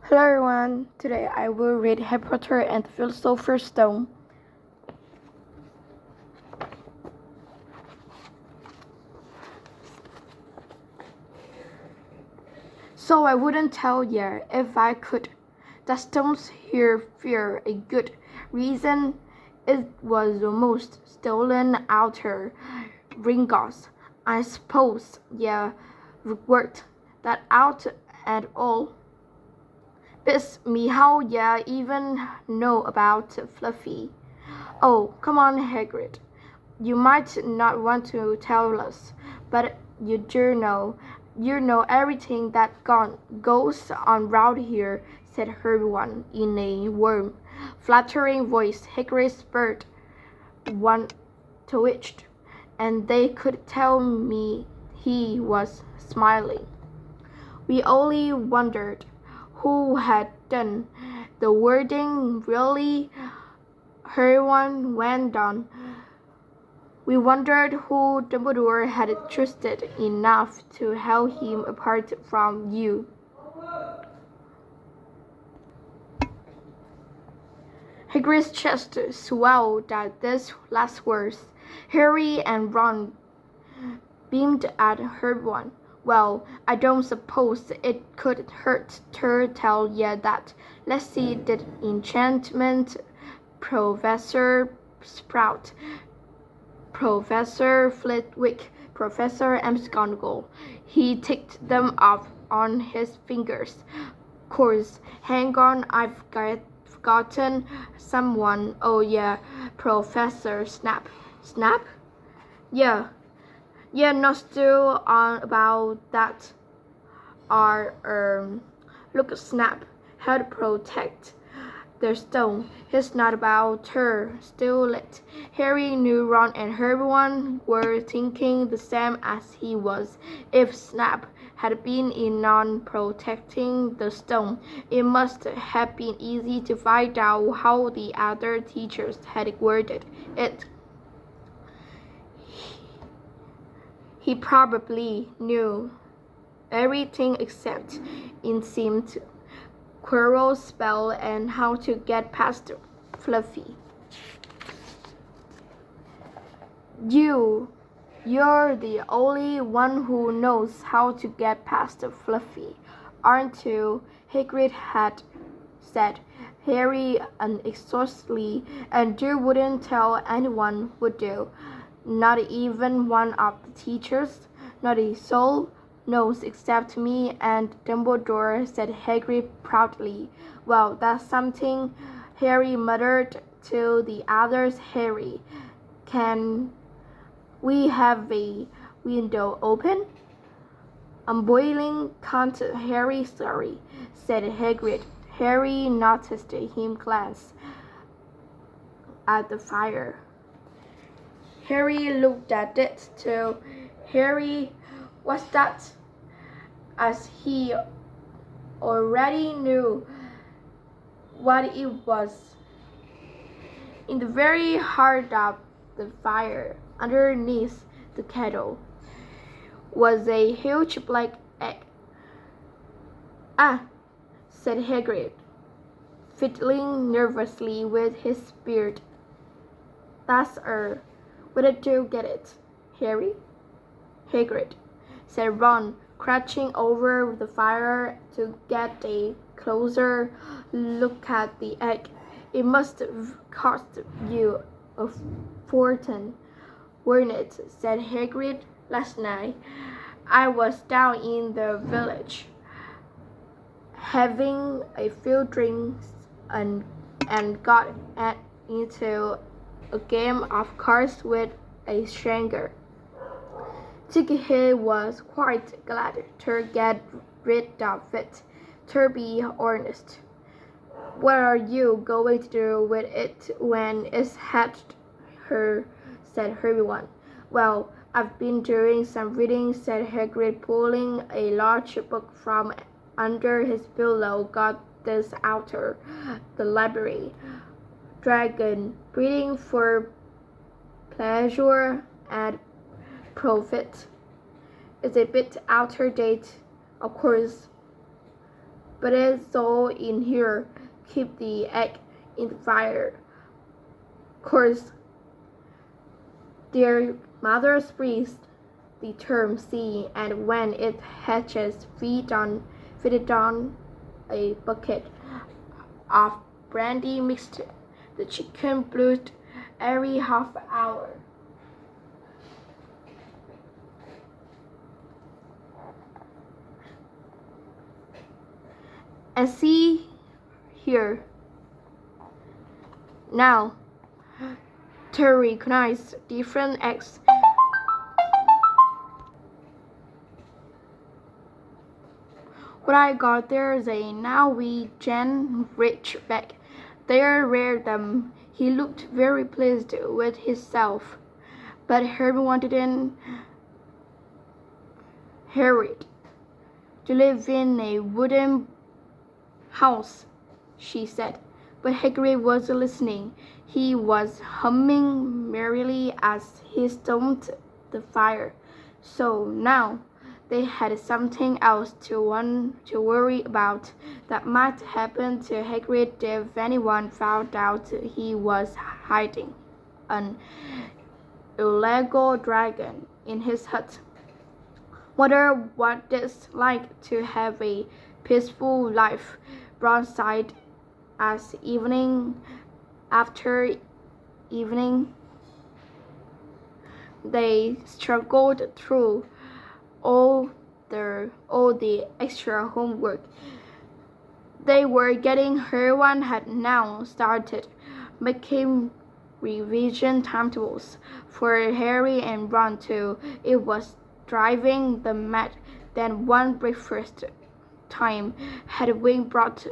Hello everyone, today I will read Harry Potter and the Philosopher's Stone. So I wouldn't tell you if I could. The stones here fear a good reason. It was almost stolen outer Ringos. I suppose you worked that out at all. Beats me how you even know about Fluffy. Oh, come on, Hagrid. You might not want to tell us, but you do know. You know everything that goes on round here, said Hermione in a warm, flattering voice. Hagrid's bird one twitched, and they could tell me he was smiling. We only wondered who had done the wording. Really, Hermione went on. We wondered who Dumbledore had trusted enough to help him apart from you. Hagrid's chest swelled at these last words. Harry and Ron beamed at Hermione. Well, I don't suppose it could hurt to tell you that. Let's see the enchantment, Professor Sprout, Professor Flitwick, Professor McGonagall. He ticked them off on his fingers. Course, hang on, I've forgotten someone. Oh yeah, Professor Snap. Snap? Yeah. Yeah, not still on about that. Look, Snap. Help protect the stone. He's not about to steal it. Harry knew Ron and Hermione were thinking the same as he was. If Snap had been in on protecting the stone, it must have been easy to find out how the other teachers had worded it. He probably knew everything except, it seemed, Quirrell's spell and how to get past Fluffy. You're the only one who knows how to get past Fluffy, aren't you? Hagrid had said. Harry unexhaustedly, and you wouldn't tell anyone, would you? Not even one of the teachers? Not a soul knows except me and Dumbledore, said Hagrid proudly. Well, that's something, Harry muttered to the others. Harry, can we have a window open? I'm boiling, can't Harry? Sorry, said Hagrid. Harry noticed him glance at the fire. Harry looked at it too. Harry, what's that? As he already knew what it was. In the very heart of the fire, underneath the kettle, was a huge black egg. Ah, said Hagrid, fiddling nervously with his beard. That's where did you get it, Harry? Hagrid, said Ron, crouching over the fire to get a closer look at the egg. It must have cost you a fortune, wouldn't it? Said Hagrid. Last night, I was down in the village, having a few drinks and got into a game of cards with a stranger. He was quite glad to get rid of it. To be honest, what are you going to do with it when it's hatched? Said Hermione. Well, I've been doing some reading, said Hagrid, pulling a large book from under his pillow. Got this out of the library. Dragon, breeding for pleasure and profit. It's a bit out of date, of course. But it's all in here. Keep the egg in the fire. Course, their mother spreads the term sea, and when it hatches, feed it on a bucket of brandy mixed. The chicken blood every half hour. And see here. Now, to recognize different eggs. What I got there is a Norwegian ridgeback. There were them. He looked very pleased with himself, but Hermione didn't hurried to live in a wooden house, she said. But Hagrid was listening. He was humming merrily as he stomped the fire. So now they had something else to worry about that might happen to Hagrid if anyone found out he was hiding an illegal dragon in his hut. Wonder what it's like to have a peaceful life, Ron sighed as evening after evening they struggled through all the extra homework they were getting. Hermione had now started making revision timetables for Harry and Ron too. It was driving them mad. Then one breakfast time, Hedwig brought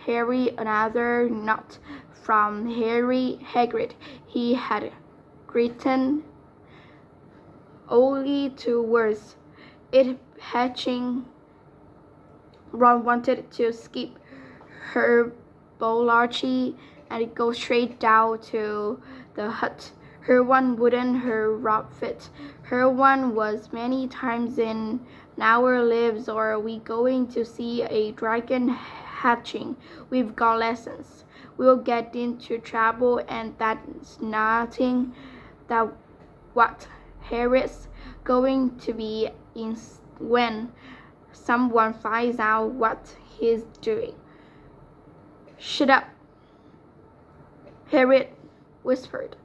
Harry another note from Hagrid. He had written only 2 words. It hatching. Ron wanted to skip herbology and go straight down to the hut. Her one wouldn't her rob fit. Her one was many times in our lives. Or are we going to see a dragon hatching? We've got lessons. We'll get into trouble, and that's nothing. That what Harry's going to be in when someone finds out what he's doing. Shut up, Harry whispered.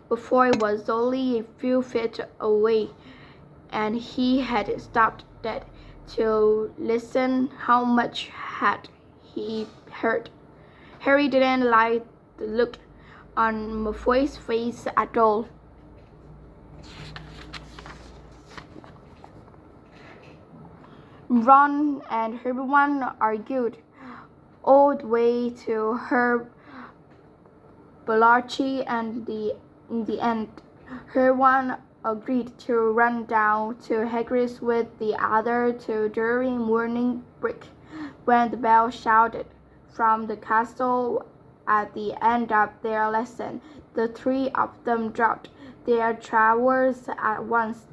Before it was only a few feet away, and he had stopped dead to listen. How much had he heard? Harry didn't like the look on Malfoy's face at all. Ron and Hermione argued all the way to herbology, and in the end, Hermione agreed to run down to Hagrid's with the other 2 during morning break. When the bell shouted from the castle at the end of their lesson, the 3 of them dropped their trowels at once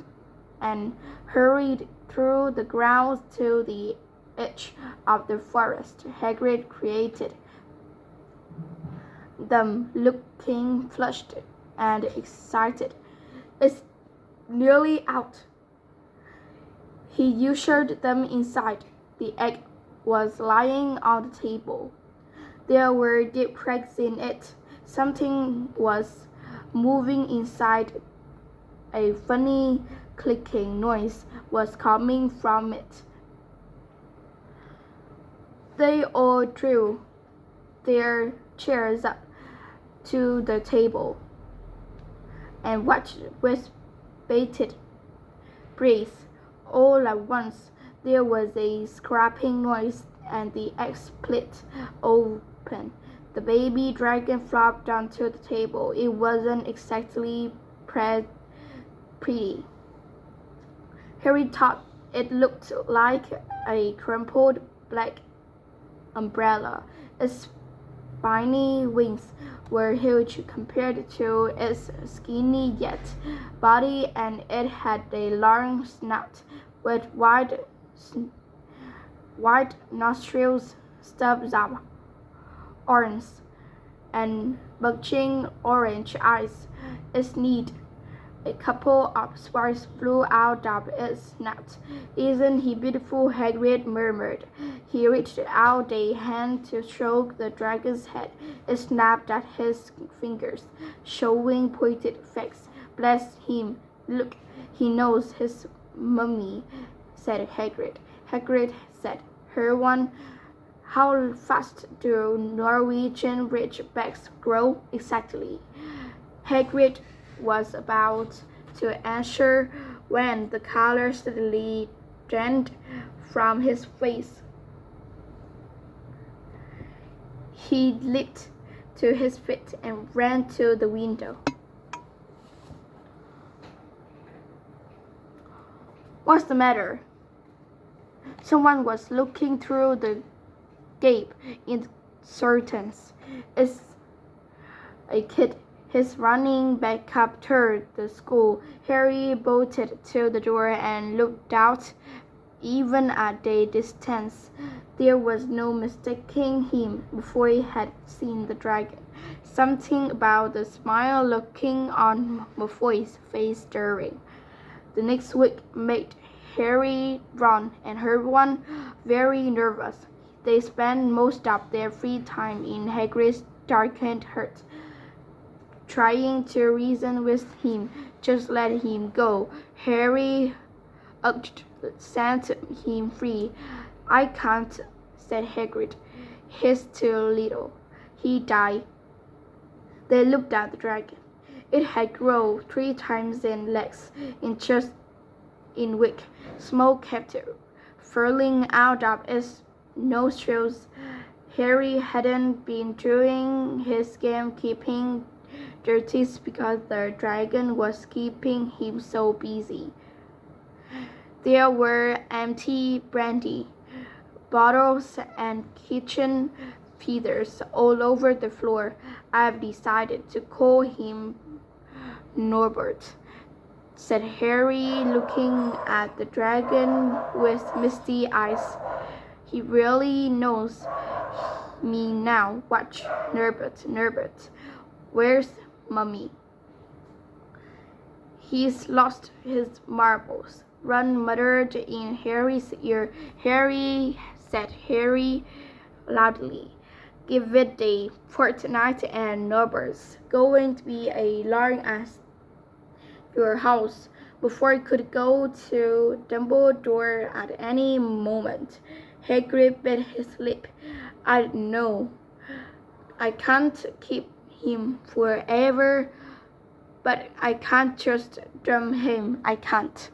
and hurried through the grounds to the edge of the forest. Hagrid created them, looking flushed and excited. It's nearly out. He ushered them inside. The egg was lying on the table. There were deep cracks in it. Something was moving inside. A funny clicking noise was coming from it. They all drew their chairs up to the table and watched with bated breath. All at once, there was a scraping noise, and the egg split open. The baby dragon flopped onto the table. It wasn't exactly pretty. Harry thought it looked like a crumpled black umbrella. Its spiny wings were huge compared to its skinny yet body, and it had a long snout with wide nostrils stubs up arms and bulging orange eyes. It's neat. A couple of sparks flew out of its snout. Isn't he beautiful? Hagrid murmured. He reached out a hand to stroke the dragon's head. It snapped at his fingers, showing pointed fangs. Bless him! Look, he knows his mummy, said Hagrid. Hagrid said, her one. How fast do Norwegian ridgebacks grow exactly? Hagrid was about to answer when the color suddenly drained from his face. He leaped to his feet and ran to the window. What's the matter? Someone was looking through the gap in curtains. It's a kid. He's running back up toward the school. Harry bolted to the door and looked out. Even at a distance, there was no mistaking him before he had seen the dragon. Something about the smile looking on Malfoy's face stirring. The next week made Harry, Ron, and Hermione very nervous. They spent most of their free time in Hagrid's darkened hut, trying to reason with him. Just let him go. Harry urged, set him free. I can't, said Hagrid. He's too little. He died. They looked at the dragon. It had grown 3 times in legs in just a week. Smoke kept furling out of its nostrils. Harry hadn't been doing his gamekeeping duties because the dragon was keeping him so busy. There were empty brandy bottles and kitchen feathers all over the floor. I've decided to call him Norbert, said Harry, looking at the dragon with misty eyes. He really knows me now. Watch, Norbert, Norbert. Where's Mummy? He's lost his marbles. Ron muttered in Harry's ear. Harry, said Harry loudly. Give it a fortnight and Norbert's going to be as long as your house before it could go to Dumbledore at any moment. Hagrid bit his lip. I know I can't keep him forever, but I can't just dump him. I can't.